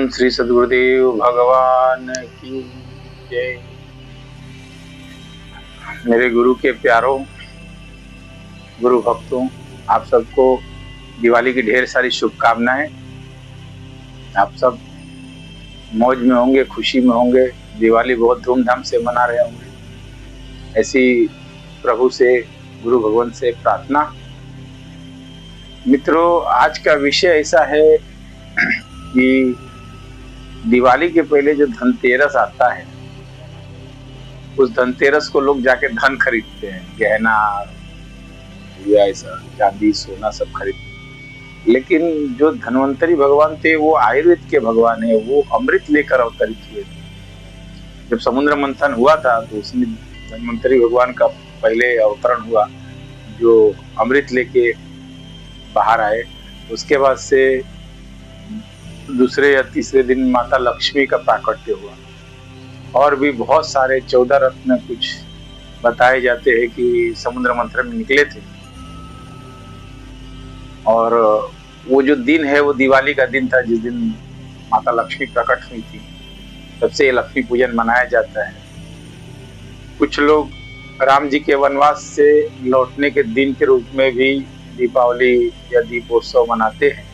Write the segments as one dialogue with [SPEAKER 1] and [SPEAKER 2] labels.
[SPEAKER 1] ओम श्री सद्गुरुदेव भगवान की जय। मेरे गुरु के प्यारों, गुरु भक्तों, आप सबको दिवाली की ढेर सारी शुभकामनाएं। आप सब मौज में होंगे, खुशी में होंगे, दिवाली बहुत धूमधाम से मना रहे होंगे। ऐसी प्रभु से, गुरु भगवान से प्रार्थना। मित्रों, आज का विषय ऐसा है कि दिवाली के पहले जो धनतेरस आता है, उस धनतेरस को लोग जाके धन खरीदते हैं, गहना या ऐसा चांदी सोना सब खरीदते। लेकिन जो धन्वंतरी भगवान थे वो आयुर्वेद के भगवान है, वो अमृत लेकर अवतरित हुए थे। जब समुद्र मंथन हुआ था तो उसमें धन्वंतरी भगवान का पहले अवतरण हुआ, जो अमृत लेके बाहर आए। उसके बाद से दूसरे या तीसरे दिन माता लक्ष्मी का प्राकट्य हुआ। और भी बहुत सारे 14 रत्न कुछ बताए जाते हैं कि समुद्र मंथन में निकले थे। और वो जो दिन है वो दिवाली का दिन था, जिस दिन माता लक्ष्मी प्रकट हुई थी। तब से लक्ष्मी पूजन मनाया जाता है। कुछ लोग राम जी के वनवास से लौटने के दिन के रूप में भी दीपावली या दीपोत्सव मनाते हैं।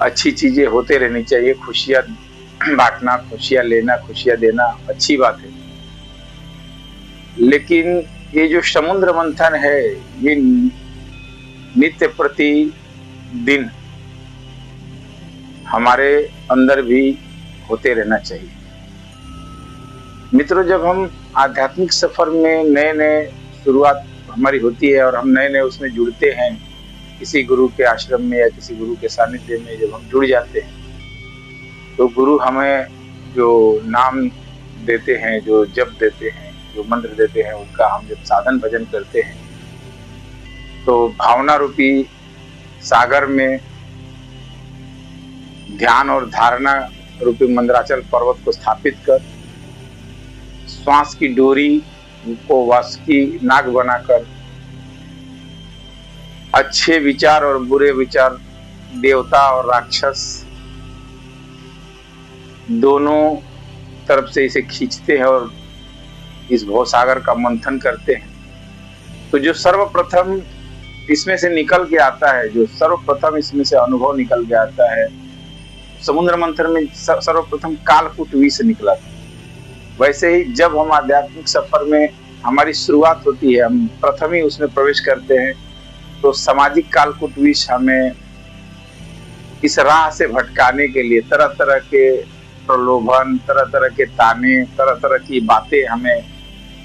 [SPEAKER 1] अच्छी चीजें होते रहनी चाहिए, खुशियां बांटना, खुशियां लेना, खुशियां देना अच्छी बात है। लेकिन ये जो समुद्र मंथन है, ये नित्य प्रति दिन हमारे अंदर भी होते रहना चाहिए। मित्रों, जब हम आध्यात्मिक सफर में नए नए शुरुआत हमारी होती है और हम नए नए उसमें जुड़ते हैं, किसी गुरु के आश्रम में या किसी गुरु के सानिध्य में जब हम जुड़ जाते हैं, तो गुरु हमें जो नाम देते हैं, जो जप देते हैं, जो मंत्र देते हैं, उनका हम जब साधन भजन करते हैं तो भावना रूपी सागर में ध्यान और धारणा रूपी मंद्राचल पर्वत को स्थापित कर, श्वास की डोरी को वासुकी नाग बनाकर, अच्छे विचार और बुरे विचार, देवता और राक्षस दोनों तरफ से इसे खींचते हैं और इस भवसागर का मंथन करते हैं। तो जो सर्वप्रथम इसमें से निकल के आता है, जो सर्वप्रथम इसमें से अनुभव निकल के आता है, समुद्र मंथन में सर्वप्रथम कालकूट विष निकला था। वैसे ही जब हम आध्यात्मिक सफर में हमारी शुरुआत होती है, हम प्रथम ही उसमें प्रवेश करते हैं, तो सामाजिक कालकूट विष हमें इस राह से भटकाने के लिए तरह तरह के प्रलोभन, तरह तरह के ताने, तरह तरह की बातें हमें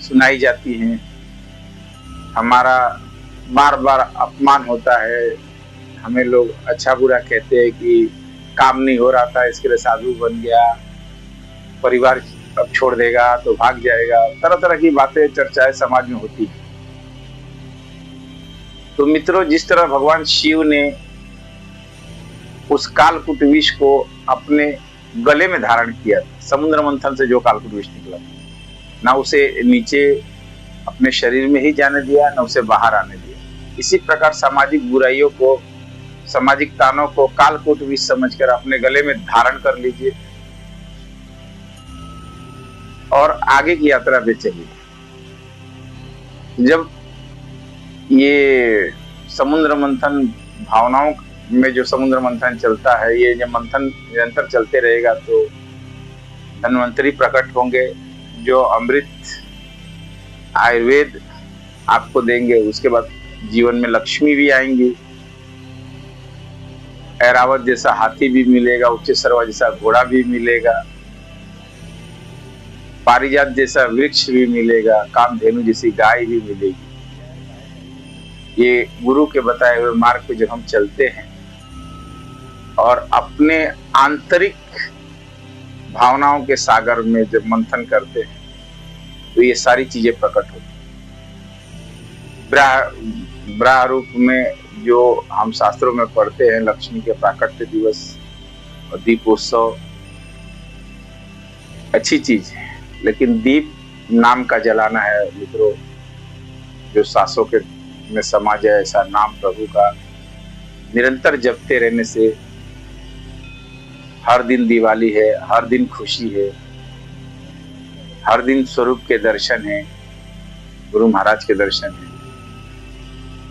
[SPEAKER 1] सुनाई जाती हैं। हमारा बार बार अपमान होता है, हमें लोग अच्छा बुरा कहते हैं कि काम नहीं हो रहा था इसके लिए साधु बन गया, परिवार अब छोड़ देगा तो भाग जाएगा, तरह तरह की बातें चर्चाएं समाज में होती है। तो मित्रों, जिस तरह भगवान शिव ने उस कालकूट विष को अपने गले में धारण किया, समुद्र मंथन से जो कालकूट विष निकला, ना उसे नीचे अपने शरीर में ही जाने दिया, ना उसे बाहर आने दिया। इसी प्रकार सामाजिक बुराइयों को, सामाजिक तानों को कालकूट विष समझकर अपने गले में धारण कर लीजिए और आगे की यात्रा पे चलिए। जब ये समुद्र मंथन भावनाओं में जो समुद्र मंथन चलता है, ये जब मंथन निरंतर चलते रहेगा तो धन्वंतरी प्रकट होंगे, जो अमृत आयुर्वेद आपको देंगे। उसके बाद जीवन में लक्ष्मी भी आएंगी, ऐरावत जैसा हाथी भी मिलेगा, उच्च सर्वा जैसा घोड़ा भी मिलेगा, पारिजात जैसा वृक्ष भी मिलेगा, कामधेनु जैसी गाय भी मिलेगी। ये गुरु के बताए हुए मार्ग पे जब हम चलते हैं और अपने आंतरिक भावनाओं के सागर में जब मंथन करते हैं, तो ये सारी चीजें प्रकट होती हैं। ब्राह रूप में जो हम शास्त्रों में पढ़ते हैं, लक्ष्मी के प्राकट्य दिवस और दीपोत्सव अच्छी चीज है, लेकिन दीप नाम का जलाना है मित्रों। जो सांसों के में समा जाए ऐसा नाम प्रभु का निरंतर जपते रहने से हर दिन दिवाली है, हर दिन खुशी है, हर दिन स्वरूप के दर्शन है, गुरु महाराज के दर्शन है।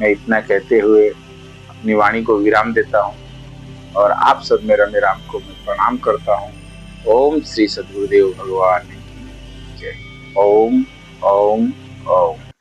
[SPEAKER 1] मैं इतना कहते हुए अपनी वाणी को विराम देता हूँ और आप सब में रमे राम को मैं प्रणाम करता हूँ। ओम श्री सद्गुरुदेव भगवान की जय। ओम ओम ओम।